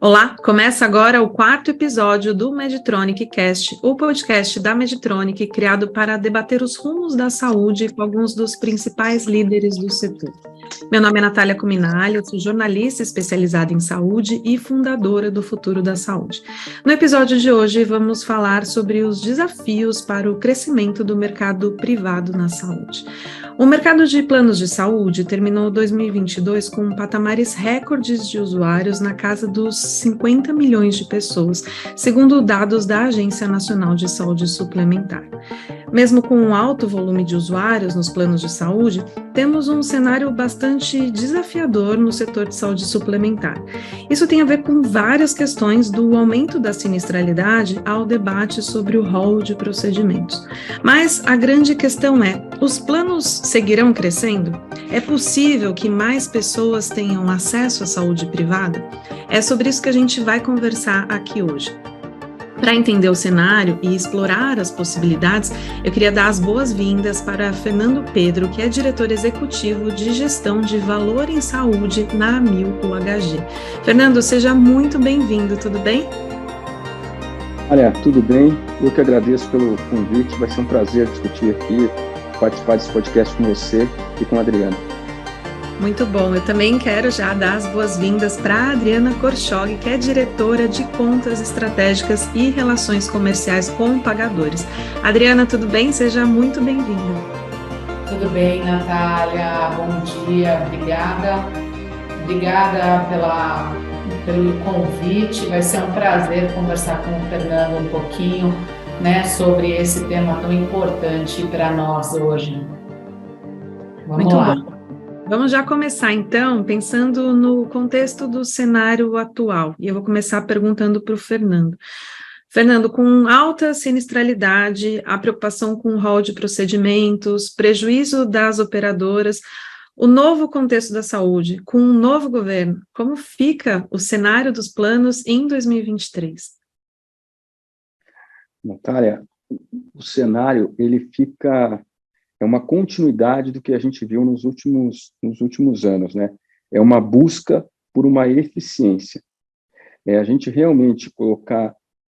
Olá, começa agora o quarto episódio do Meditronic Cast, o podcast da Meditronic criado para debater os rumos da saúde com alguns dos principais líderes do setor. Meu nome é Natália Cuminali, eu sou jornalista especializada em saúde e fundadora do Futuro da Saúde. No episódio de hoje vamos falar sobre os desafios para o crescimento do mercado privado na saúde. O mercado de planos de saúde terminou 2022 com patamares recordes de usuários na casa dos 50 milhões de pessoas, segundo dados da Agência Nacional de Saúde Suplementar. Mesmo com um alto volume de usuários nos planos de saúde, temos um cenário bastante desafiador no setor de saúde suplementar. Isso tem a ver com várias questões, do aumento da sinistralidade ao debate sobre o rol de procedimentos. Mas a grande questão é: os planos seguirão crescendo? É possível que mais pessoas tenham acesso à saúde privada? É sobre isso que a gente vai conversar aqui hoje. Para entender o cenário e explorar as possibilidades, eu queria dar as boas-vindas para Fernando Pedro, que é diretor executivo de gestão de valor em saúde na Amil UHG. Fernando, seja muito bem-vindo, tudo bem? Olha, tudo bem, eu que agradeço pelo convite, vai ser um prazer discutir aqui, participar desse podcast com você e com a Adriana. Muito bom, eu também quero já dar as boas-vindas para a Adriana Korchog, que é diretora de Contas Estratégicas e Relações Comerciais com Pagadores. Adriana, tudo bem? Seja muito bem-vinda. Tudo bem, Natália, bom dia, obrigada pelo convite, vai ser um prazer conversar com o Fernando um pouquinho, sobre esse tema tão importante para nós hoje. Vamos lá. Muito bom. Vamos já começar, então, pensando no contexto do cenário atual. E eu vou começar perguntando para o Fernando. Fernando, com alta sinistralidade, a preocupação com o rol de procedimentos, prejuízo das operadoras, o novo contexto da saúde, com um novo governo, como fica o cenário dos planos em 2023? Natália, o cenário, ele fica... É uma continuidade do que a gente viu nos últimos anos, né? É uma busca por uma eficiência. A gente realmente colocar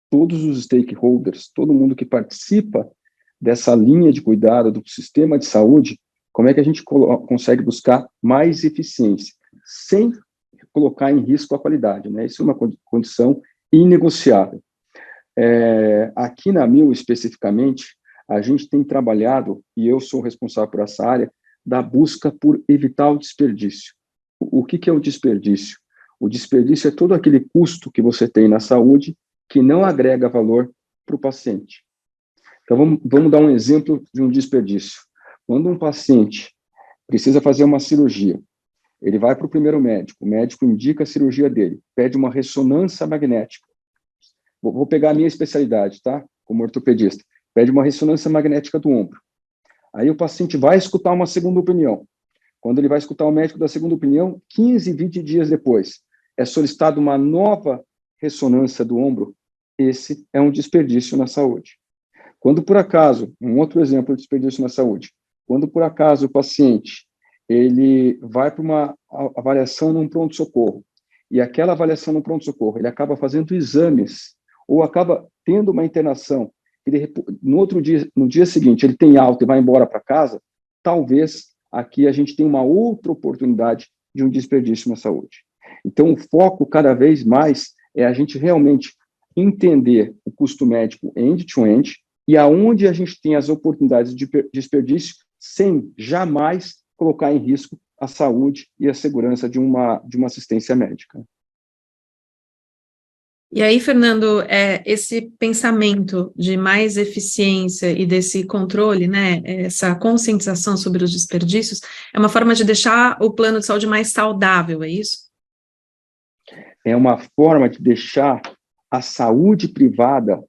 todos os stakeholders, todo mundo que participa dessa linha de cuidado do sistema de saúde, como é que a gente consegue buscar mais eficiência, sem colocar em risco a qualidade, né? Isso é uma condição inegociável. Aqui na Amil, especificamente, a gente tem trabalhado, e eu sou responsável por essa área, da busca por evitar o desperdício. O que é o desperdício? O desperdício é todo aquele custo que você tem na saúde que não agrega valor para o paciente. Então, vamos dar um exemplo de um desperdício. Quando um paciente precisa fazer uma cirurgia, ele vai para o primeiro médico, o médico indica a cirurgia dele, pede uma ressonância magnética. Vou pegar a minha especialidade, tá? Como ortopedista. Pede uma ressonância magnética do ombro. Aí o paciente vai escutar uma segunda opinião. Quando ele vai escutar o médico da segunda opinião, 15, 20 dias depois, é solicitada uma nova ressonância do ombro. Esse é um desperdício na saúde. Quando, por acaso, um outro exemplo de desperdício na saúde, quando, por acaso, o paciente ele vai para uma avaliação num pronto-socorro, e aquela avaliação no pronto-socorro, ele acaba fazendo exames, ou acaba tendo uma internação, no dia seguinte, ele tem alta e vai embora para casa, talvez aqui a gente tenha uma outra oportunidade de um desperdício na saúde. Então, o foco cada vez mais a gente realmente entender o custo médico end-to-end e aonde a gente tem as oportunidades de desperdício sem jamais colocar em risco a saúde e a segurança de uma assistência médica. E aí, Fernando, esse pensamento de mais eficiência e desse controle, né, essa conscientização sobre os desperdícios, é uma forma de deixar o plano de saúde mais saudável, é isso? É uma forma de deixar a saúde privada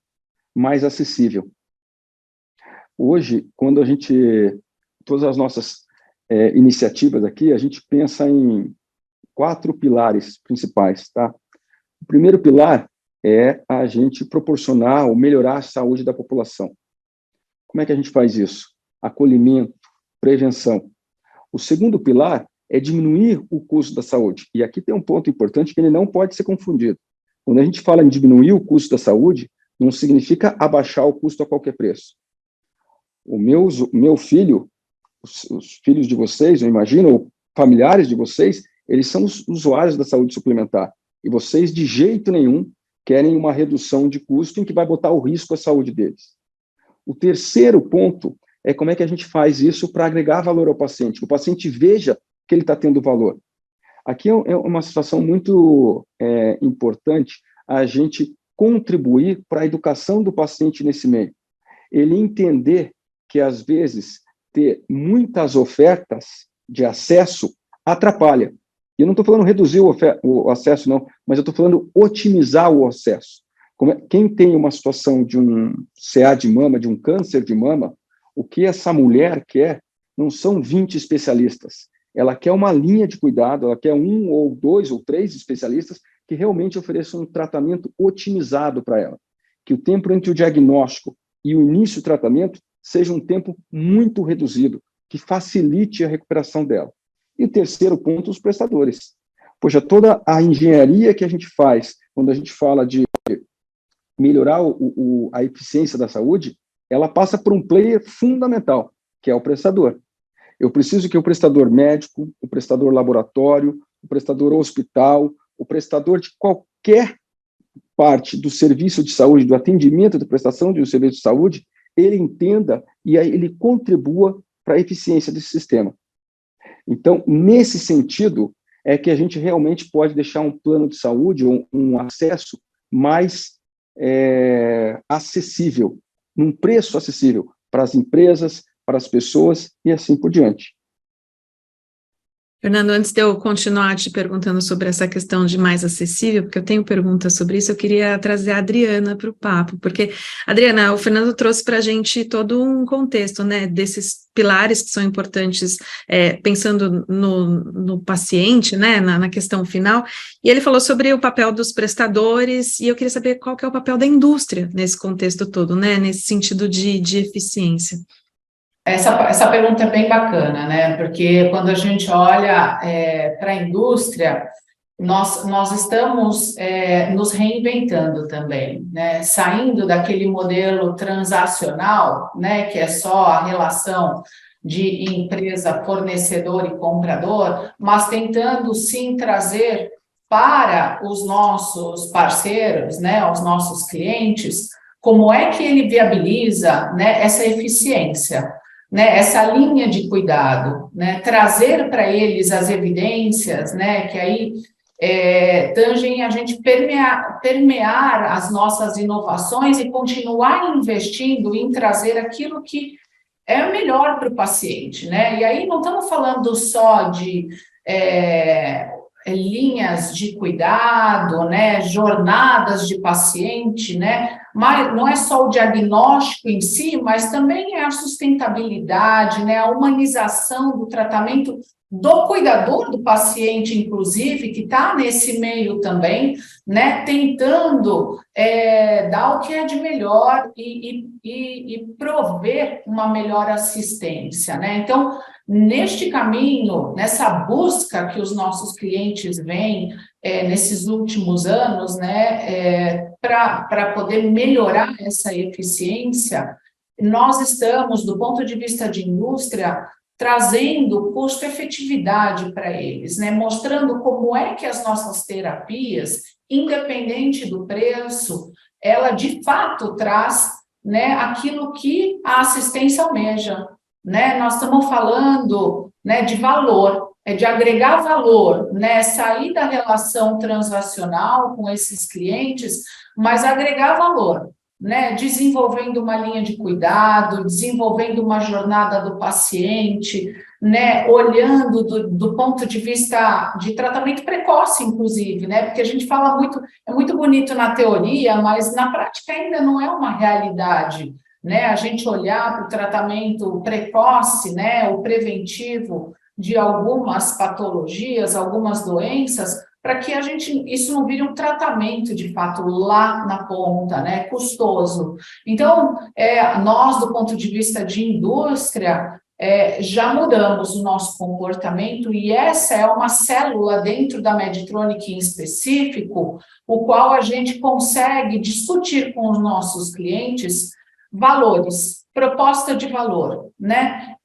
mais acessível. Hoje, quando todas as nossas iniciativas aqui, a gente pensa em 4 pilares principais, tá? O primeiro pilar é a gente proporcionar ou melhorar a saúde da população. Como é que a gente faz isso? Acolhimento, prevenção. O segundo pilar é diminuir o custo da saúde. E aqui tem um ponto importante que ele não pode ser confundido. Quando a gente fala em diminuir o custo da saúde, não significa abaixar o custo a qualquer preço. O meu filho, os filhos de vocês, eu imagino, ou familiares de vocês, eles são os usuários da saúde suplementar. E vocês, de jeito nenhum, querem uma redução de custo em que vai botar o risco à saúde deles. O terceiro ponto é como é que a gente faz isso para agregar valor ao paciente, que o paciente veja que ele está tendo valor. Aqui é uma situação muito importante a gente contribuir para a educação do paciente nesse meio. Ele entender que, às vezes, ter muitas ofertas de acesso atrapalha. E eu não estou falando reduzir o acesso, não, mas eu estou falando otimizar o acesso. Quem tem uma situação de um CA de mama, de um câncer de mama, o que essa mulher quer não são 20 especialistas. Ela quer uma linha de cuidado, ela quer 1 ou 2 ou 3 especialistas que realmente ofereçam um tratamento otimizado para ela. Que o tempo entre o diagnóstico e o início do tratamento seja um tempo muito reduzido, que facilite a recuperação dela. E o terceiro ponto, os prestadores. Poxa, toda a engenharia que a gente faz, quando a gente fala de melhorar a eficiência da saúde, ela passa por um player fundamental, que é o prestador. Eu preciso que o prestador médico, o prestador laboratório, o prestador hospital, o prestador de qualquer parte do serviço de saúde, do atendimento, da prestação de um serviço de saúde, ele entenda e aí ele contribua para a eficiência desse sistema. Então, nesse sentido, é que a gente realmente pode deixar um plano de saúde, um acesso mais acessível, num preço acessível para as empresas, para as pessoas e assim por diante. Fernando, antes de eu continuar te perguntando sobre essa questão de mais acessível, porque eu tenho perguntas sobre isso, eu queria trazer a Adriana para o papo, porque, Adriana, o Fernando trouxe para a gente todo um contexto, né, desses pilares que são importantes, pensando no paciente, né, na questão final, e ele falou sobre o papel dos prestadores, e eu queria saber qual que é o papel da indústria nesse contexto todo, né, nesse sentido de eficiência. Essa pergunta é bem bacana, né? Porque quando a gente olha para a indústria, nós estamos nos reinventando também, né? Saindo daquele modelo transacional, né? Que é só a relação de empresa, fornecedor e comprador, mas tentando sim trazer para os nossos parceiros, né? Os nossos clientes, como é que ele viabiliza, né? Essa eficiência, né, essa linha de cuidado, né, trazer para eles as evidências, né, que aí tangem a gente permear as nossas inovações e continuar investindo em trazer aquilo que é melhor para o paciente, né, e aí não estamos falando só de linhas de cuidado, né, jornadas de paciente, né, mas não é só o diagnóstico em si, mas também é a sustentabilidade, né, a humanização do tratamento do cuidador do paciente, inclusive, que está nesse meio também, né, tentando dar o que é de melhor e prover uma melhor assistência, né, então, neste caminho, nessa busca que os nossos clientes vêm nesses últimos anos, né, para poder melhorar essa eficiência, nós estamos, do ponto de vista de indústria, trazendo custo-efetividade para eles, né, mostrando como é que as nossas terapias, independente do preço, ela de fato traz, né, aquilo que a assistência almeja. Né, nós estamos falando, né, de valor, de agregar valor, né, sair da relação transacional com esses clientes, mas agregar valor, né, desenvolvendo uma linha de cuidado, desenvolvendo uma jornada do paciente, né, olhando do ponto de vista de tratamento precoce, inclusive, né, porque a gente fala muito, é muito bonito na teoria, mas na prática ainda não é uma realidade. Né, a gente olhar para o tratamento precoce, né, o preventivo de algumas patologias, algumas doenças, para que isso não vire um tratamento de fato lá na ponta, né, custoso. Então, nós, do ponto de vista de indústria, já mudamos o nosso comportamento e essa é uma célula dentro da Medtronic em específico, o qual a gente consegue discutir com os nossos clientes valores, proposta de valor, né?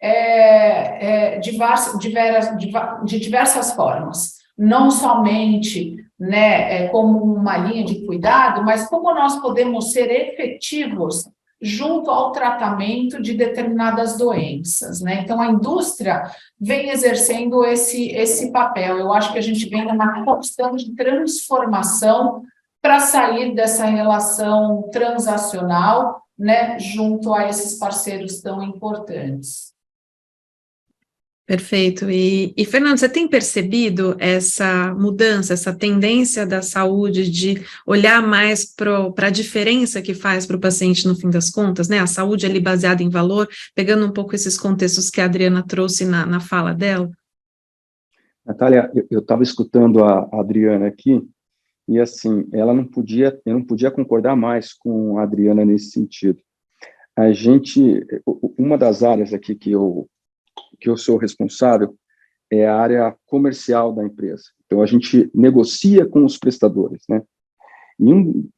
De diversas formas, não somente, né, como uma linha de cuidado, mas como nós podemos ser efetivos junto ao tratamento de determinadas doenças, né? Então, a indústria vem exercendo esse papel. Eu acho que a gente vem numa constante transformação para sair dessa relação transacional, né, junto a esses parceiros tão importantes. Perfeito. E Fernando, você tem percebido essa mudança, essa tendência da saúde de olhar mais para a diferença que faz para o paciente no fim das contas, né? A saúde ali baseada em valor, pegando um pouco esses contextos que a Adriana trouxe na fala dela? Natália, eu estava escutando a Adriana aqui, e assim, eu não podia concordar mais com a Adriana nesse sentido. Uma das áreas aqui que eu sou responsável é a área comercial da empresa. Então, a gente negocia com os prestadores, né?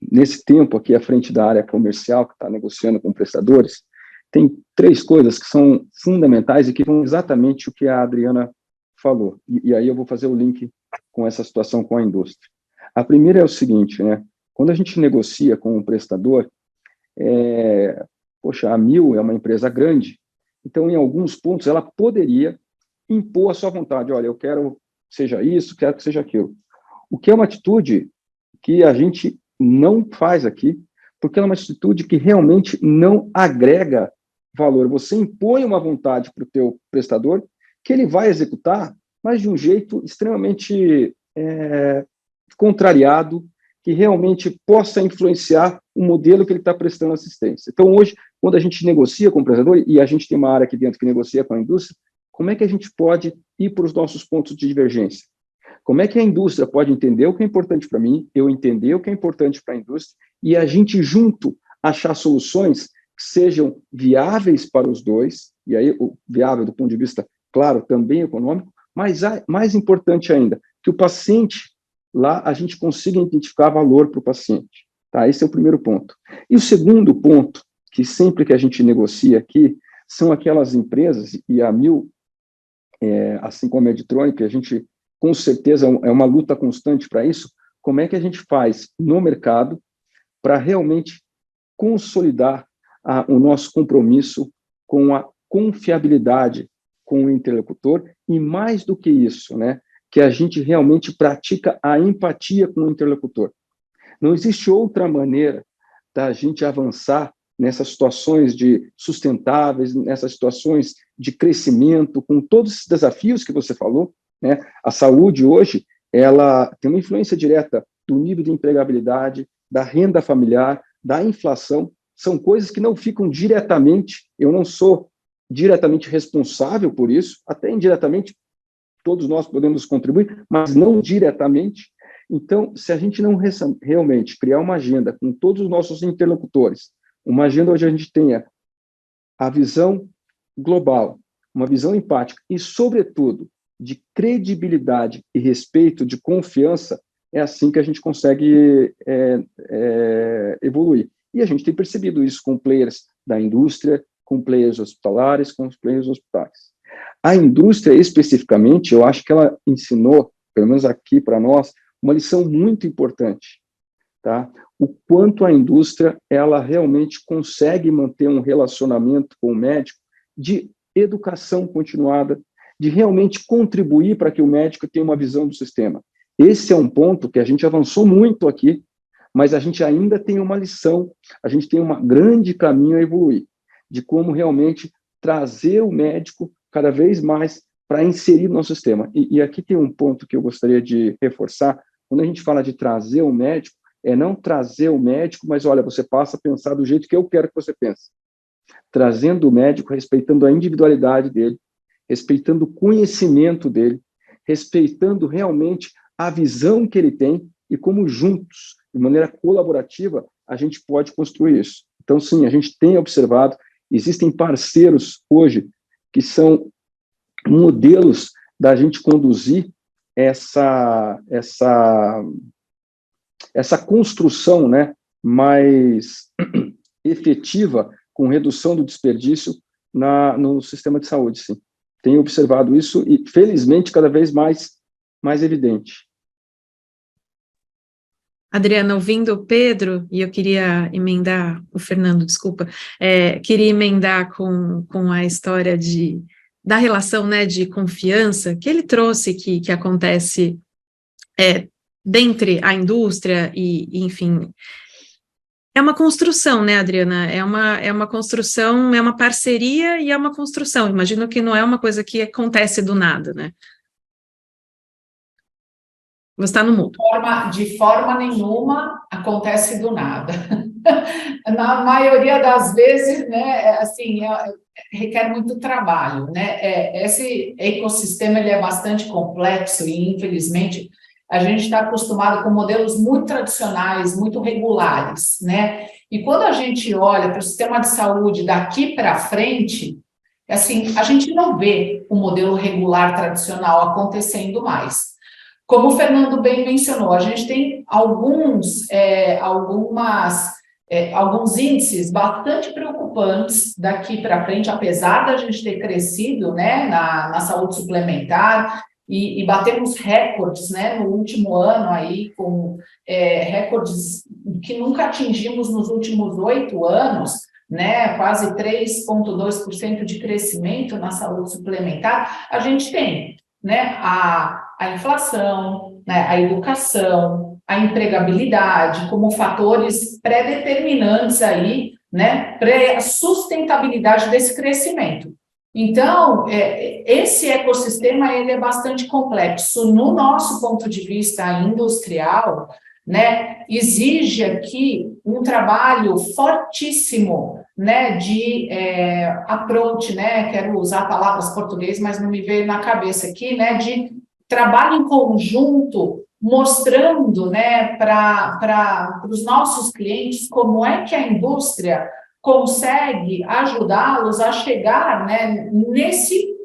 Nesse tempo aqui à frente da área comercial, que está negociando com prestadores, tem 3 coisas que são fundamentais e que vão exatamente o que a Adriana falou. E aí eu vou fazer o link com essa situação com a indústria. A primeira é o seguinte, né? Quando a gente negocia com um prestador, a Mil é uma empresa grande, então, em alguns pontos, ela poderia impor a sua vontade. Olha, eu quero que seja isso, quero que seja aquilo. O que é uma atitude que a gente não faz aqui, porque é uma atitude que realmente não agrega valor. Você impõe uma vontade para o teu prestador que ele vai executar, mas de um jeito extremamente contrariado, que realmente possa influenciar o modelo que ele está prestando assistência. Então, hoje, quando a gente negocia com o prestador, e a gente tem uma área aqui dentro que negocia com a indústria, como é que a gente pode ir para os nossos pontos de divergência? Como é que a indústria pode entender o que é importante para mim, eu entender o que é importante para a indústria, e a gente junto achar soluções que sejam viáveis para os dois, e aí o viável do ponto de vista, claro, também econômico, mas mais importante ainda, que o paciente, lá a gente consiga identificar valor para o paciente. Tá? Esse é o primeiro ponto. E o segundo ponto, que sempre que a gente negocia aqui, são aquelas empresas, e a Mil, assim como a Medtronic, a gente, com certeza, é uma luta constante para isso, como é que a gente faz no mercado para realmente consolidar o nosso compromisso com a confiabilidade com o interlocutor, e mais do que isso, né, que a gente realmente pratica a empatia com o interlocutor. Não existe outra maneira da gente avançar nessas situações de sustentáveis, nessas situações de crescimento, com todos esses desafios que você falou, né? A saúde hoje, ela tem uma influência direta do nível de empregabilidade, da renda familiar, da inflação, são coisas que não ficam diretamente, eu não sou diretamente responsável por isso, até indiretamente todos nós podemos contribuir, mas não diretamente. Então, se a gente não realmente criar uma agenda com todos os nossos interlocutores, uma agenda onde a gente tenha a visão global, uma visão empática e, sobretudo, de credibilidade e respeito, de confiança, é assim que a gente consegue evoluir. E a gente tem percebido isso com players da indústria, com players hospitalares, com os players hospitais. A indústria, especificamente, eu acho que ela ensinou, pelo menos aqui para nós, uma lição muito importante, tá? O quanto a indústria, ela realmente consegue manter um relacionamento com o médico de educação continuada, de realmente contribuir para que o médico tenha uma visão do sistema. Esse é um ponto que a gente avançou muito aqui, mas a gente ainda tem uma lição, a gente tem um grande caminho a evoluir, de como realmente trazer o médico cada vez mais para inserir no nosso sistema. E aqui tem um ponto que eu gostaria de reforçar, quando a gente fala de trazer o médico, é não trazer o médico, mas olha, você passa a pensar do jeito que eu quero que você pense. Trazendo o médico, respeitando a individualidade dele, respeitando o conhecimento dele, respeitando realmente a visão que ele tem e como juntos, de maneira colaborativa, a gente pode construir isso. Então, sim, a gente tem observado, existem parceiros hoje que são modelos da gente conduzir essa construção, né, mais efetiva, com redução do desperdício no sistema de saúde, sim. Tenho observado isso e, felizmente, cada vez mais evidente. Adriana, ouvindo o Pedro, e eu queria emendar, o Fernando, desculpa, queria emendar com a história da relação, né, de confiança que ele trouxe, que acontece dentre a indústria e, enfim, é uma construção, né, Adriana? É uma construção, é uma parceria e é uma construção. Imagino que não é uma coisa que acontece do nada, né? Você está no mudo. De forma nenhuma acontece do nada. Na maioria das vezes, né, assim, requer muito trabalho, né? Esse ecossistema ele é bastante complexo e, infelizmente, a gente está acostumado com modelos muito tradicionais, muito regulares, né? E quando a gente olha para o sistema de saúde daqui para frente, assim, a gente não vê o modelo regular tradicional acontecendo mais. Como o Fernando bem mencionou, a gente tem alguns índices bastante preocupantes daqui para frente, apesar da gente ter crescido, né, na saúde suplementar e batemos recordes, né, no último ano aí, com recordes que nunca atingimos nos últimos 8 anos, né, quase 3,2% de crescimento na saúde suplementar. A gente tem, né, a inflação, né, a educação, a empregabilidade como fatores pré-determinantes aí, né, para a sustentabilidade desse crescimento. Então, esse ecossistema ele é bastante complexo. No nosso ponto de vista industrial, né, exige aqui um trabalho fortíssimo, né, de approach, né, quero usar palavras portuguesas, mas não me veio na cabeça aqui, né, de trabalho em conjunto, mostrando, né, para os nossos clientes como é que a indústria consegue ajudá-los a chegar, né, nesse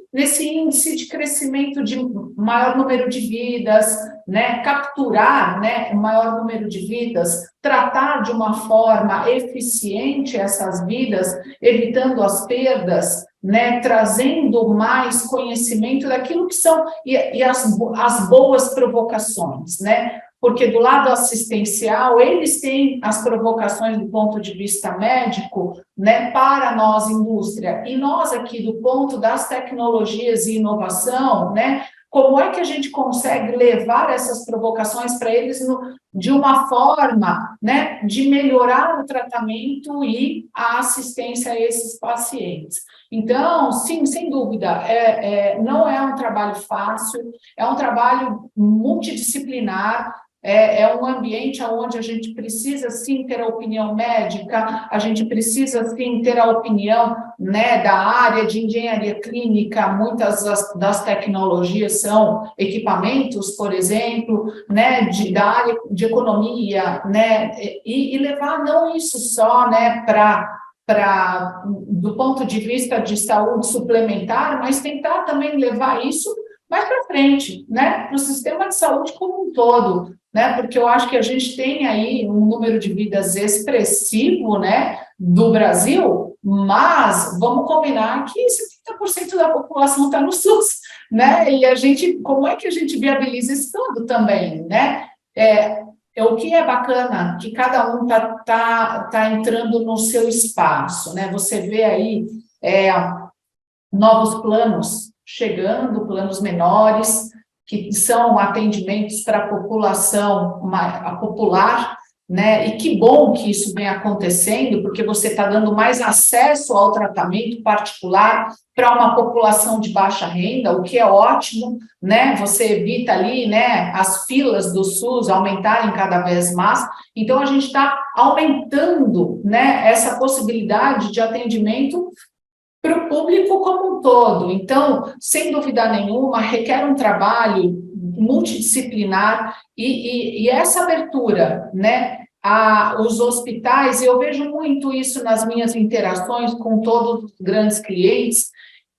índice de crescimento de maior número de vidas, né, capturar, né, o maior número de vidas, tratar de uma forma eficiente essas vidas, evitando as perdas, né, trazendo mais conhecimento daquilo que são e as boas provocações, né? Porque do lado assistencial, eles têm as provocações do ponto de vista médico, né, para nós, indústria, e nós aqui do ponto das tecnologias e inovação, né, como é que a gente consegue levar essas provocações para eles de uma forma, né, de melhorar o tratamento e a assistência a esses pacientes. Então, sim, sem dúvida, não é um trabalho fácil, é um trabalho multidisciplinar, é um ambiente onde a gente precisa, sim, ter a opinião médica, a gente precisa, sim, ter a opinião, né, da área de engenharia clínica, muitas das tecnologias são equipamentos, por exemplo, né, da área de economia, né, e levar não isso só, né, do ponto de vista de saúde suplementar, mas tentar também levar isso mais para frente, né, para o sistema de saúde como um todo, né, porque eu acho que a gente tem aí um número de vidas expressivo, né, do Brasil, mas vamos combinar que 70% da população está no SUS, né, e a gente, como é que a gente viabiliza isso tudo também, né, o que é bacana, que cada um tá entrando no seu espaço, né, você vê aí novos planos chegando, planos menores, que são atendimentos para a população popular, né? E que bom que isso vem acontecendo, porque você está dando mais acesso ao tratamento particular para uma população de baixa renda, o que é ótimo, né? Você evita ali, né, as filas do SUS aumentarem cada vez mais. Então, a gente está aumentando, né, essa possibilidade de atendimento para o público como um todo. Então, sem dúvida nenhuma, requer um trabalho multidisciplinar e essa abertura, né, os hospitais, eu vejo muito isso nas minhas interações com todos os grandes clientes,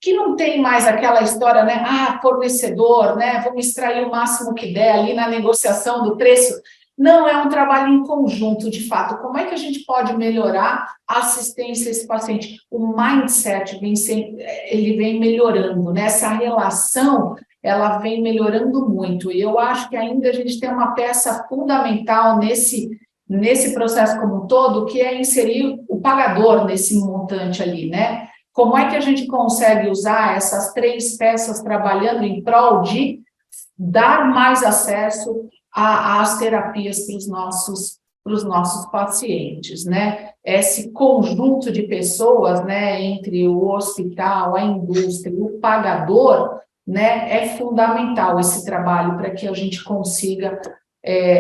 que não tem mais aquela história, né? Ah, fornecedor, né? Vamos extrair o máximo que der ali na negociação do preço. Não, é um trabalho em conjunto, de fato. Como é que a gente pode melhorar a assistência a esse paciente? O mindset ele vem melhorando, né? Essa relação, ela vem melhorando muito. E eu acho que ainda a gente tem uma peça fundamental nesse processo como um todo, que é inserir o pagador nesse montante ali, né? Como é que a gente consegue usar essas 3 peças trabalhando em prol de dar mais acesso às terapias para os nossos pacientes, né? Esse conjunto de pessoas, né, entre o hospital, a indústria e o pagador, né, é fundamental esse trabalho para que a gente consiga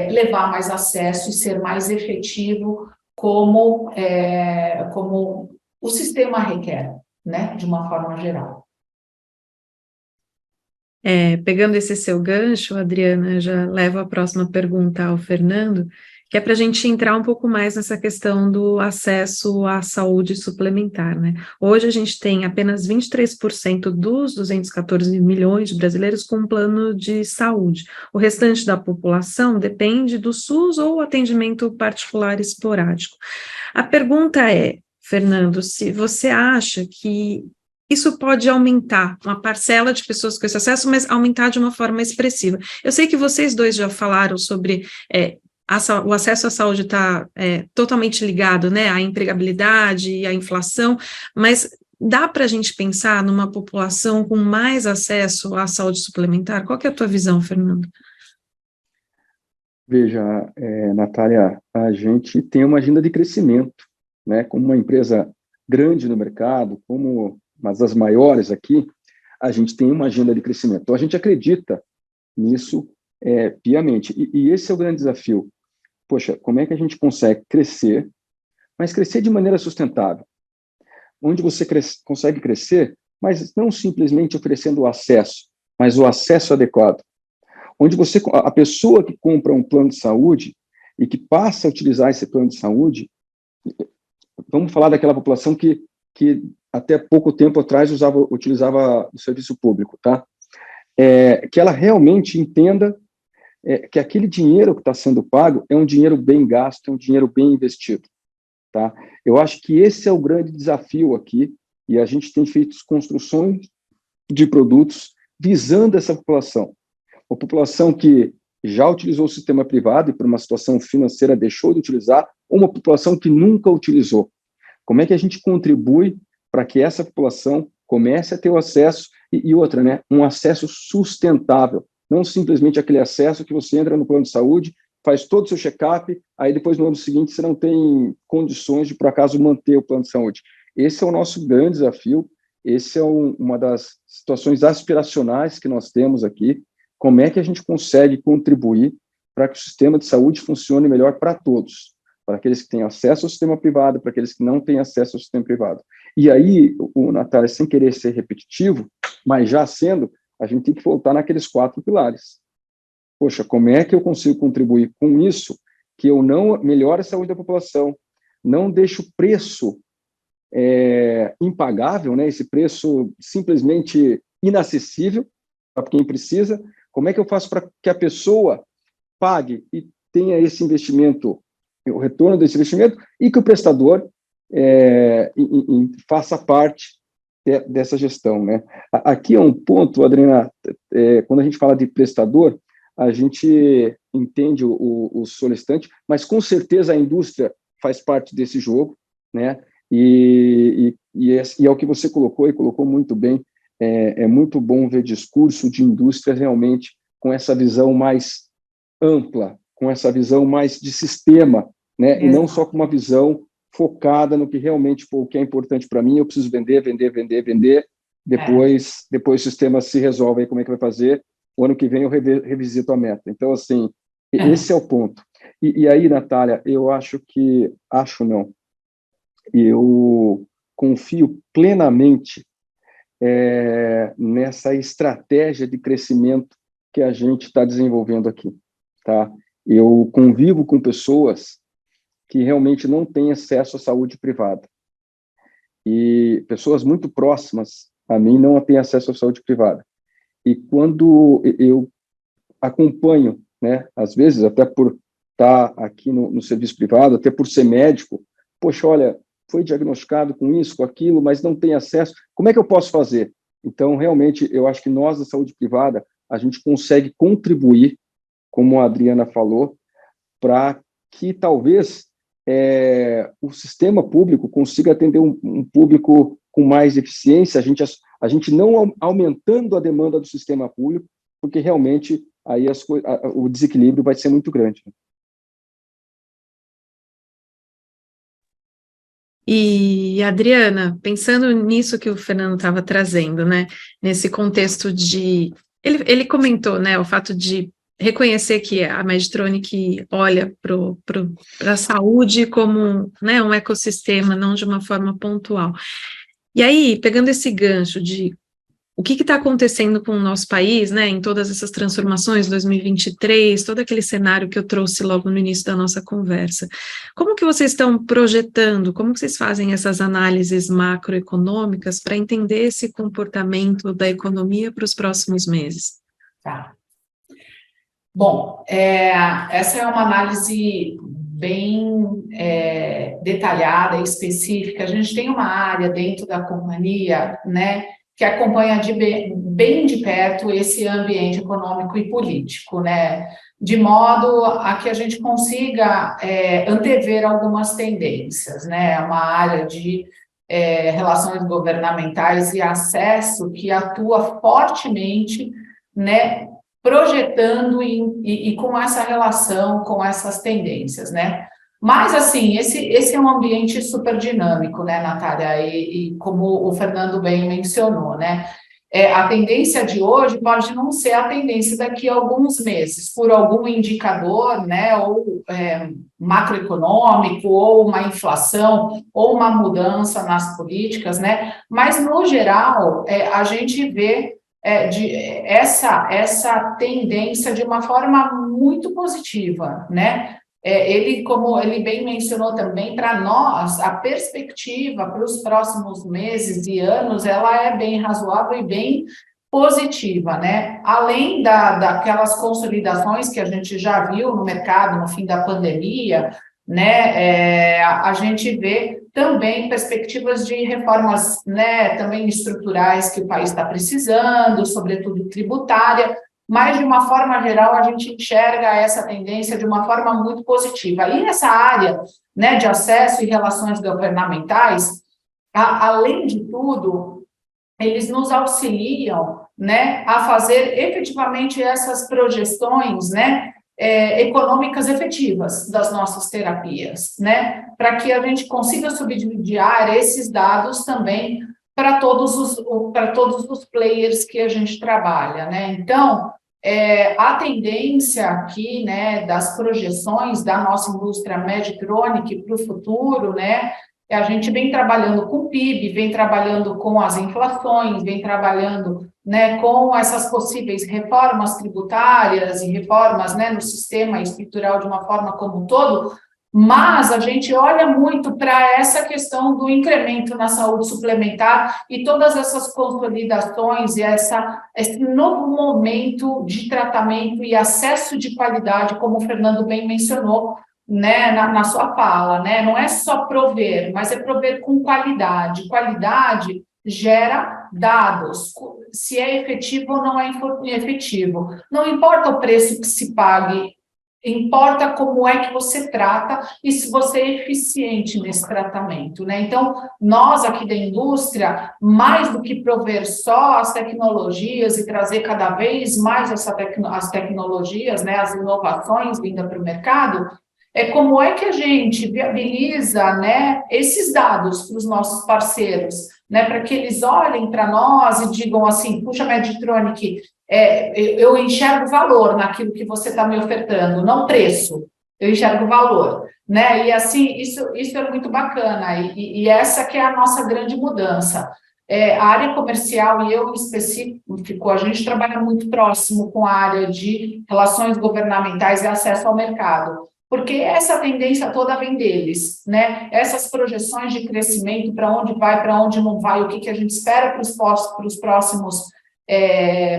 levar mais acesso e ser mais efetivo como o sistema requer, né, de uma forma geral. Pegando esse seu gancho, Adriana, já levo a próxima pergunta ao Fernando, que é para a gente entrar um pouco mais nessa questão do acesso à saúde suplementar, né? Hoje a gente tem apenas 23% dos 214 milhões de brasileiros com um plano de saúde. O restante da população depende do SUS ou atendimento particular esporádico. A pergunta é, Fernando, se você acha que isso pode aumentar uma parcela de pessoas com esse acesso, mas aumentar de uma forma expressiva. Eu sei que vocês dois já falaram sobre o acesso à saúde está totalmente ligado, né, à empregabilidade e à inflação, mas dá para a gente pensar numa população com mais acesso à saúde suplementar? Qual que é a tua visão, Fernando? Veja, Natália, a gente tem uma agenda de crescimento, né? Como uma empresa grande no mercado, como uma das maiores aqui, a gente tem uma agenda de crescimento. Então, a gente acredita nisso piamente. E esse é o grande desafio. Poxa, como é que a gente consegue crescer, mas crescer de maneira sustentável? Onde você consegue crescer, mas não simplesmente oferecendo o acesso, mas o acesso adequado. Onde a pessoa que compra um plano de saúde e que passa a utilizar esse plano de saúde, vamos falar daquela população que até pouco tempo atrás utilizava o serviço público, tá? Que ela realmente entenda que aquele dinheiro que está sendo pago é um dinheiro bem gasto, é um dinheiro bem investido, tá? Eu acho que esse é o grande desafio aqui, e a gente tem feito construções de produtos visando essa população. Uma população que já utilizou o sistema privado e por uma situação financeira deixou de utilizar, ou uma população que nunca utilizou. Como é que a gente contribui para que essa população comece a ter o acesso, e outra, né, um acesso sustentável, não simplesmente aquele acesso que você entra no plano de saúde, faz todo o seu check-up, aí depois no ano seguinte você não tem condições de, por acaso, manter o plano de saúde. Esse é o nosso grande desafio, esse é uma das situações aspiracionais que nós temos aqui. Como é que a gente consegue contribuir para que o sistema de saúde funcione melhor para todos? Para aqueles que têm acesso ao sistema privado, para aqueles que não têm acesso ao sistema privado. E aí, Natália, sem querer ser repetitivo, mas já sendo, a gente tem que voltar naqueles 4 pilares. Poxa, como é que eu consigo contribuir com isso, que eu não melhore a saúde da população, não deixe o preço impagável, né, esse preço simplesmente inacessível para quem precisa. Como é que eu faço para que a pessoa pague e tenha esse investimento, o retorno desse investimento, e que o prestador faça parte dessa gestão, né? Aqui é um ponto, Adriana, quando a gente fala de prestador, a gente entende o solicitante, mas com certeza a indústria faz parte desse jogo, né? E é o que você colocou, e colocou muito bem. É muito bom ver discurso de indústria realmente com essa visão mais ampla, com essa visão mais de sistema, né? E não só com uma visão focada no que realmente, o que é importante para mim, eu preciso vender, depois o sistema se resolve aí como é que vai fazer, o ano que vem eu revisito a meta. Então, assim, esse é o ponto. E aí, Natália, eu eu confio plenamente nessa estratégia de crescimento que a gente está desenvolvendo aqui, tá? Eu convivo com pessoas que realmente não têm acesso à saúde privada. E pessoas muito próximas a mim, não tem acesso à saúde privada. E quando eu acompanho, né, às vezes, até por estar aqui no serviço privado, até por ser médico, poxa, olha, foi diagnosticado com isso, com aquilo, mas não tem acesso, como é que eu posso fazer? Então, realmente, eu acho que nós, da saúde privada, a gente consegue contribuir, como a Adriana falou, para que talvez o sistema público consiga atender um público com mais eficiência, a gente não aumentando a demanda do sistema público, porque realmente aí o desequilíbrio vai ser muito grande. E, Adriana, pensando nisso que o Fernando estava trazendo, né, nesse contexto de... Ele comentou, né, o fato de reconhecer que a Medtronic olha para a saúde como, né, um ecossistema, não de uma forma pontual. E aí, pegando esse gancho de o que está acontecendo com o nosso país, né, em todas essas transformações, 2023, todo aquele cenário que eu trouxe logo no início da nossa conversa. Como que vocês estão projetando, como que vocês fazem essas análises macroeconômicas para entender esse comportamento da economia para os próximos meses? Tá. Bom, essa é uma análise bem detalhada e específica. A gente tem uma área dentro da companhia, né, que acompanha bem de perto esse ambiente econômico e político, né, de modo a que a gente consiga antever algumas tendências, né, uma área de relações governamentais e acesso que atua fortemente, né, projetando e com essa relação, com essas tendências, né? Mas, assim, esse é um ambiente super dinâmico, né, Natália? E como o Fernando bem mencionou, né? A tendência de hoje pode não ser a tendência daqui a alguns meses, por algum indicador, né, ou macroeconômico, ou uma inflação, ou uma mudança nas políticas, né? Mas, no geral, a gente vê essa tendência de uma forma muito positiva, né? Como ele bem mencionou também, para nós, a perspectiva para os próximos meses e anos, ela é bem razoável e bem positiva, né? Além daquelas consolidações que a gente já viu no mercado no fim da pandemia, né? A gente vê também perspectivas de reformas, né, também estruturais que o país está precisando, sobretudo tributária, mas, de uma forma geral, a gente enxerga essa tendência de uma forma muito positiva. E nessa área, né, de acesso e relações governamentais, além de tudo, eles nos auxiliam, né, a fazer efetivamente essas projeções, né, econômicas efetivas das nossas terapias, né, para que a gente consiga subsidiar esses dados também para todos os players que a gente trabalha, né? Então, a tendência aqui, né, das projeções da nossa indústria Medtronic para o futuro, né, a gente vem trabalhando com o PIB, vem trabalhando com as inflações, vem trabalhando, né, com essas possíveis reformas tributárias e reformas, né, no sistema estrutural de uma forma como um todo, mas a gente olha muito para essa questão do incremento na saúde suplementar e todas essas consolidações e esse novo momento de tratamento e acesso de qualidade, como o Fernando bem mencionou, né, na sua fala, né? Não é só prover, mas é prover com qualidade. Qualidade gera dados, se é efetivo ou não é efetivo. Não importa o preço que se pague, importa como é que você trata e se você é eficiente nesse tratamento, né? Então, nós aqui da indústria, mais do que prover só as tecnologias e trazer cada vez mais as tecnologias, né, as inovações vindas para o mercado, como é que a gente viabiliza, né, esses dados para os nossos parceiros, né, para que eles olhem para nós e digam assim, puxa, Medtronic, eu enxergo valor naquilo que você está me ofertando, não preço, eu enxergo valor, né, e assim, isso é muito bacana, e essa que é a nossa grande mudança. A área comercial e eu em específico, a gente trabalha muito próximo com a área de relações governamentais e acesso ao mercado, porque essa tendência toda vem deles, né? Essas projeções de crescimento, para onde vai, para onde não vai, o que a gente espera para os próximos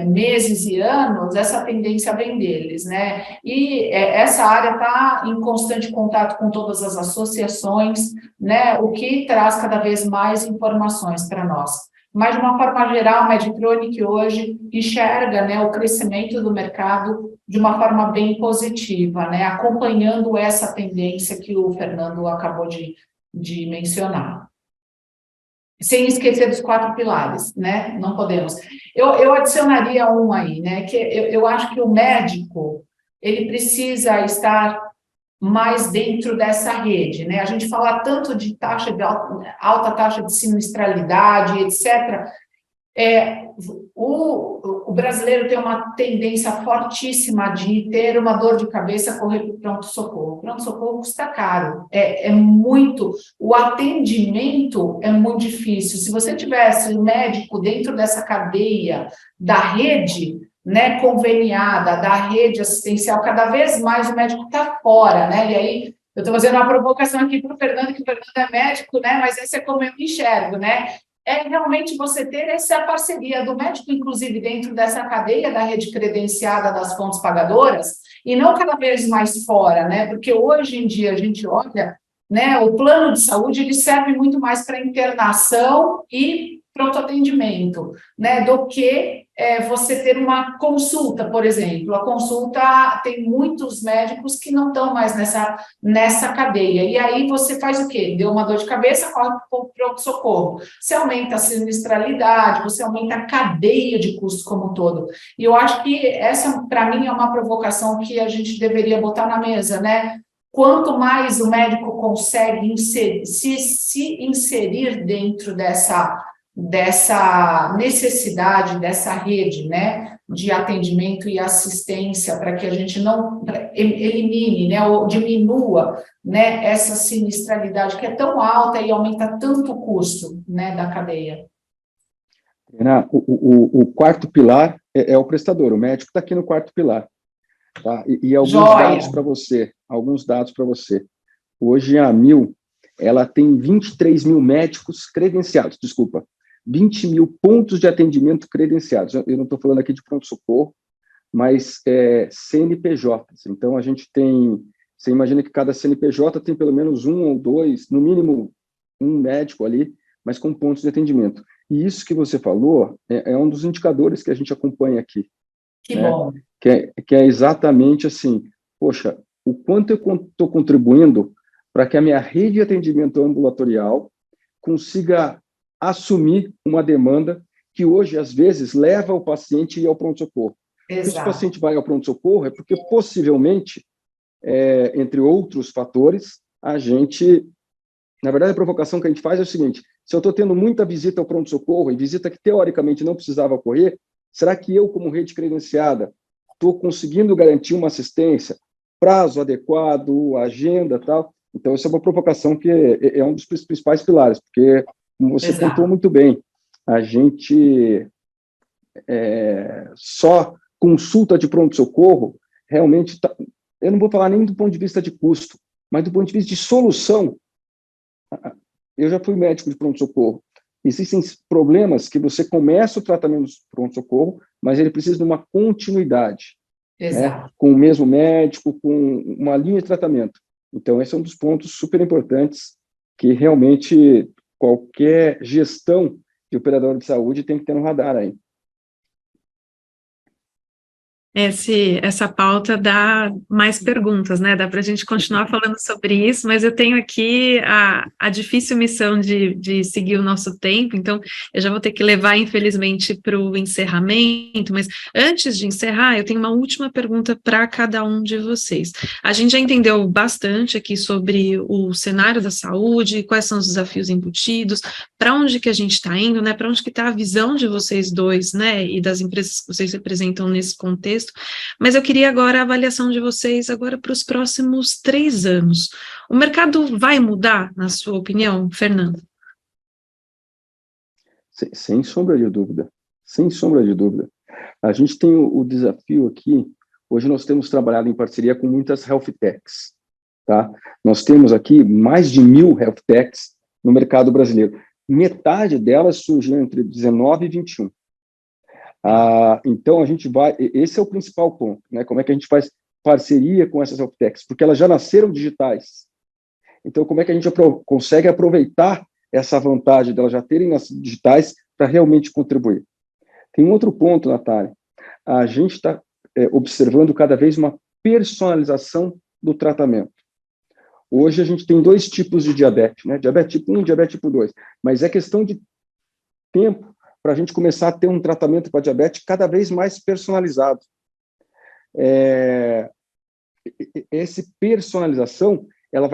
meses e anos, essa tendência vem deles, né? E essa área está em constante contato com todas as associações, né? O que traz cada vez mais informações para nós. Mas, de uma forma geral, a Medtronic hoje enxerga, né, o crescimento do mercado de uma forma bem positiva, né, acompanhando essa tendência que o Fernando acabou de mencionar. Sem esquecer dos 4 pilares, né? Não podemos. Eu adicionaria um aí, né? Que eu acho que o médico ele precisa estar mais dentro dessa rede, né? A gente fala tanto de alta taxa de sinistralidade, etc. O brasileiro tem uma tendência fortíssima de ter uma dor de cabeça, correr para o pronto-socorro. O pronto-socorro custa caro, é muito. O atendimento é muito difícil. Se você tivesse um médico dentro dessa cadeia da rede, né, conveniada, da rede assistencial, cada vez mais o médico está fora, né? E aí eu estou fazendo uma provocação aqui para o Fernando, que o Fernando é médico, né? Mas esse é como eu enxergo, né? É realmente você ter essa parceria do médico, inclusive dentro dessa cadeia da rede credenciada das fontes pagadoras, e não cada vez mais fora, né? Porque hoje em dia a gente olha, né, o plano de saúde ele serve muito mais para internação e pronto atendimento, né, do que você ter uma consulta, por exemplo. A consulta tem muitos médicos que não estão mais nessa cadeia. E aí você faz o quê? Deu uma dor de cabeça, corre para o pronto-socorro. Você aumenta a sinistralidade, você aumenta a cadeia de custos como um todo. E eu acho que essa, para mim, é uma provocação que a gente deveria botar na mesa, né? Quanto mais o médico consegue se inserir dentro dessa necessidade, dessa rede, né, de atendimento e assistência, para que a gente não elimine, né, ou diminua, né, essa sinistralidade que é tão alta e aumenta tanto o custo, né, da cadeia. O quarto pilar é o prestador, o médico está aqui no quarto pilar. Tá? E alguns dados para você. Hoje a Amil, ela tem 23 mil médicos credenciados, 20 mil pontos de atendimento credenciados. Eu não estou falando aqui de pronto-socorro, mas CNPJs. Então, a gente tem... Você imagina que cada CNPJ tem pelo menos um ou dois, no mínimo um médico ali, mas com pontos de atendimento. E isso que você falou é um dos indicadores que a gente acompanha aqui. Que bom. Que é exatamente assim, poxa, o quanto eu estou contribuindo para que a minha rede de atendimento ambulatorial consiga assumir uma demanda que hoje, às vezes, leva o paciente a ir ao pronto-socorro. Se o paciente vai ao pronto-socorro, é porque, possivelmente, entre outros fatores, a gente... Na verdade, a provocação que a gente faz é o seguinte, se eu estou tendo muita visita ao pronto-socorro, e visita que, teoricamente, não precisava ocorrer, será que eu, como rede credenciada, estou conseguindo garantir uma assistência, prazo adequado, agenda e tal? Então, essa é uma provocação que é um dos principais pilares, porque, como você contou muito bem, a gente só consulta de pronto-socorro, realmente, eu não vou falar nem do ponto de vista de custo, mas do ponto de vista de solução. Eu já fui médico de pronto-socorro. Existem problemas que você começa o tratamento de pronto-socorro, mas ele precisa de uma continuidade, né, com o mesmo médico, com uma linha de tratamento. Então, esse é um dos pontos super importantes que realmente qualquer gestão de operador de saúde tem que ter no radar aí. Essa pauta dá mais perguntas, né? Dá para a gente continuar falando sobre isso, mas eu tenho aqui a difícil missão de seguir o nosso tempo, então eu já vou ter que levar, infelizmente, para o encerramento, mas antes de encerrar, eu tenho uma última pergunta para cada um de vocês. A gente já entendeu bastante aqui sobre o cenário da saúde, quais são os desafios embutidos, para onde que a gente está indo, né? Para onde que está a visão de vocês dois, né? E das empresas que vocês representam nesse contexto. Mas eu queria agora a avaliação de vocês agora para os próximos 3 anos. O mercado vai mudar, na sua opinião, Fernando? Sem sombra de dúvida. Sem sombra de dúvida. A gente tem o desafio aqui, hoje nós temos trabalhado em parceria com muitas health techs, tá? Nós temos aqui mais de 1.000 health techs no mercado brasileiro. Metade delas surgiu entre 19 e 21. Então, esse é o principal ponto, né? Como é que a gente faz parceria com essas health techs? Porque elas já nasceram digitais. Então, como é que a gente consegue aproveitar essa vantagem delas já terem nascido digitais para realmente contribuir? Tem um outro ponto, Natália. A gente está observando cada vez uma personalização do tratamento. Hoje a gente tem 2 tipos de diabetes, né? Diabetes tipo 1 e diabetes tipo 2, mas é questão de tempo para a gente começar a ter um tratamento para diabetes cada vez mais personalizado. Essa personalização, ela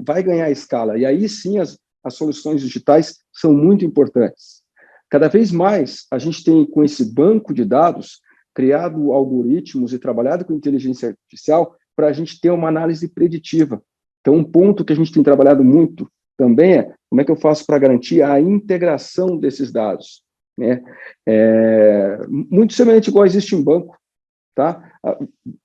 vai ganhar escala, e aí sim as soluções digitais são muito importantes. Cada vez mais a gente tem, com esse banco de dados, criado algoritmos e trabalhado com inteligência artificial para a gente ter uma análise preditiva. Então, um ponto que a gente tem trabalhado muito também é como é que eu faço para garantir a integração desses dados, né? Muito semelhante igual existe em banco, tá?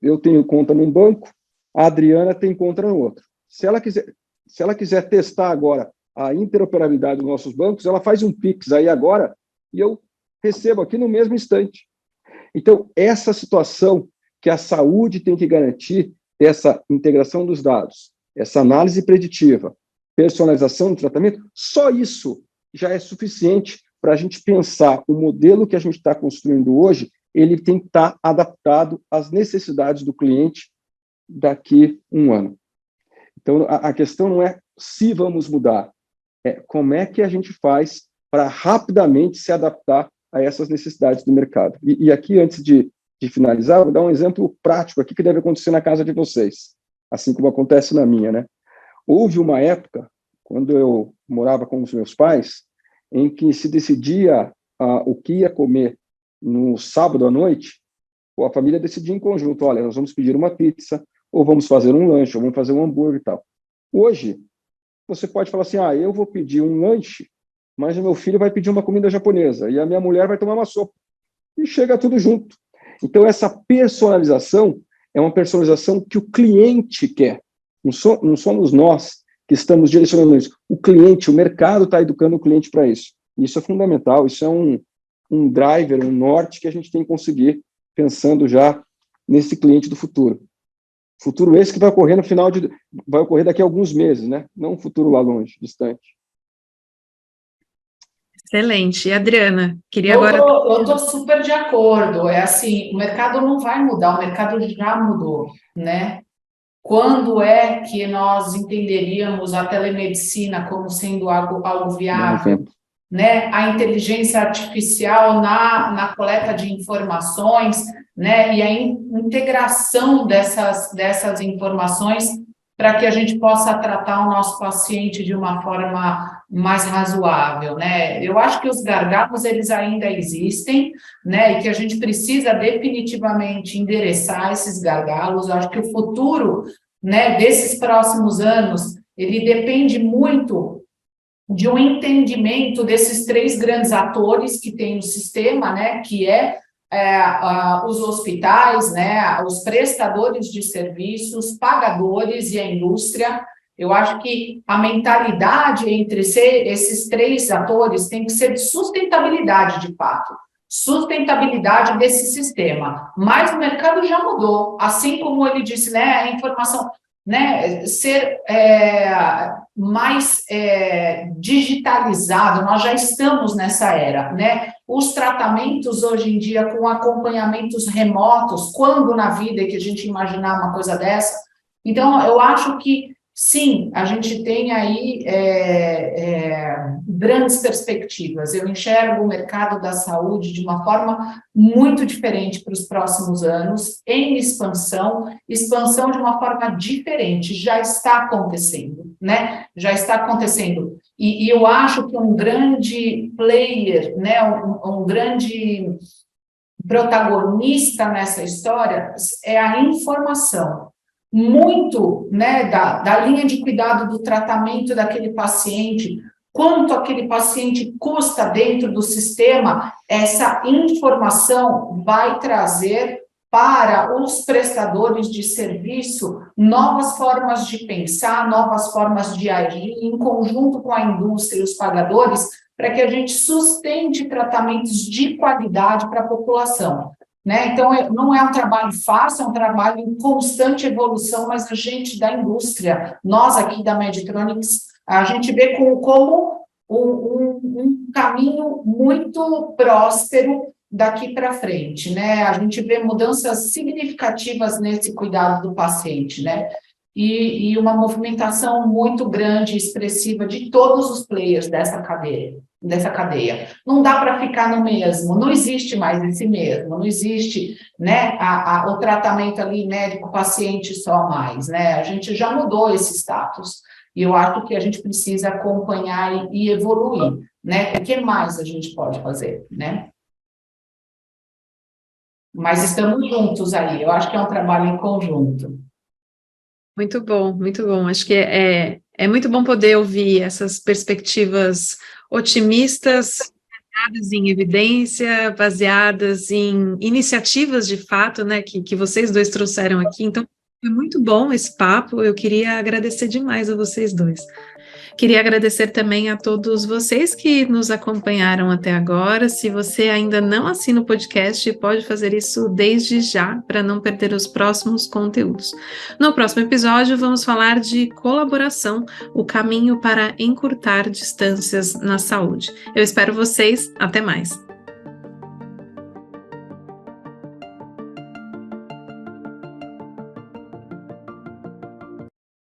Eu tenho conta num banco, a Adriana tem conta no outro. Se ela quiser testar agora a interoperabilidade dos nossos bancos, ela faz um Pix aí agora e eu recebo aqui no mesmo instante. Então, essa situação que a saúde tem que garantir, essa integração dos dados, essa análise preditiva, personalização do tratamento, só isso já é suficiente para a gente pensar o modelo que a gente está construindo hoje, ele tem que estar adaptado às necessidades do cliente daqui a um ano. Então, a questão não é se vamos mudar, é como é que a gente faz para rapidamente se adaptar a essas necessidades do mercado. E aqui, antes de finalizar, vou dar um exemplo prático aqui que deve acontecer na casa de vocês, assim como acontece na minha, né? Houve uma época, quando eu morava com os meus pais, em que se decidia o que ia comer no sábado à noite, a família decidia em conjunto, olha, nós vamos pedir uma pizza, ou vamos fazer um lanche, ou vamos fazer um hambúrguer e tal. Hoje, você pode falar assim, eu vou pedir um lanche, mas o meu filho vai pedir uma comida japonesa, e a minha mulher vai tomar uma sopa. E chega tudo junto. Então, essa personalização é uma personalização que o cliente quer. Não somos nós que estamos direcionando isso. O cliente, o mercado está educando o cliente para isso. Isso é fundamental, isso é um driver, um norte que a gente tem que conseguir pensando já nesse cliente do futuro. Futuro esse que vai ocorrer vai ocorrer daqui a alguns meses, né? Não um futuro lá longe, distante. Excelente. E Adriana, queria Eu agora... Eu estou super de acordo. É assim, o mercado não vai mudar, o mercado já mudou, né? Quando é que nós entenderíamos a telemedicina como sendo algo viável? Né? A inteligência artificial na coleta de informações, né? E a integração dessas informações para que a gente possa tratar o nosso paciente de uma forma mais razoável, né? Eu acho que os gargalos, eles ainda existem, né? E que a gente precisa definitivamente endereçar esses gargalos. Eu acho que o futuro, né, desses próximos anos, ele depende muito de um entendimento desses 3 grandes atores que tem no sistema, né? Que os hospitais, né, os prestadores de serviços, pagadores e a indústria. Eu acho que a mentalidade entre esses 3 atores tem que ser de sustentabilidade, de fato, sustentabilidade desse sistema. Mas o mercado já mudou, assim como ele disse, né, a informação, né, ser mais digitalizado, nós já estamos nessa era, né? Os tratamentos hoje em dia com acompanhamentos remotos, quando na vida que a gente imaginar uma coisa dessa? Então, eu acho que sim, a gente tem aí grandes perspectivas. Eu enxergo o mercado da saúde de uma forma muito diferente para os próximos anos, em expansão de uma forma diferente, já está acontecendo, né? Já está acontecendo. E eu acho que um grande player, né? Um grande protagonista nessa história é a informação. Muito, né, da linha de cuidado do tratamento daquele paciente, quanto aquele paciente custa dentro do sistema, essa informação vai trazer para os prestadores de serviço novas formas de pensar, novas formas de agir, em conjunto com a indústria e os pagadores, para que a gente sustente tratamentos de qualidade para a população. Né? Então, não é um trabalho fácil, é um trabalho em constante evolução, mas a gente da indústria, nós aqui da Medtronics, a gente vê como um caminho muito próspero daqui para frente, né? A gente vê mudanças significativas nesse cuidado do paciente, né? E uma movimentação muito grande e expressiva de todos os players dessa cadeia. Não dá para ficar no mesmo, não existe mais esse mesmo, não existe, né, o tratamento ali médico-paciente só mais, né? A gente já mudou esse status. E eu acho que a gente precisa acompanhar e evoluir, né? O que mais a gente pode fazer, né? Mas estamos juntos aí, eu acho que é um trabalho em conjunto. Muito bom, muito bom. Acho que é muito bom poder ouvir essas perspectivas otimistas, baseadas em evidência, baseadas em iniciativas de fato, né, que vocês dois trouxeram aqui. Então, foi muito bom esse papo, eu queria agradecer demais a vocês dois. Queria agradecer também a todos vocês que nos acompanharam até agora. Se você ainda não assina o podcast, pode fazer isso desde já, para não perder os próximos conteúdos. No próximo episódio, vamos falar de colaboração, o caminho para encurtar distâncias na saúde. Eu espero vocês, até mais!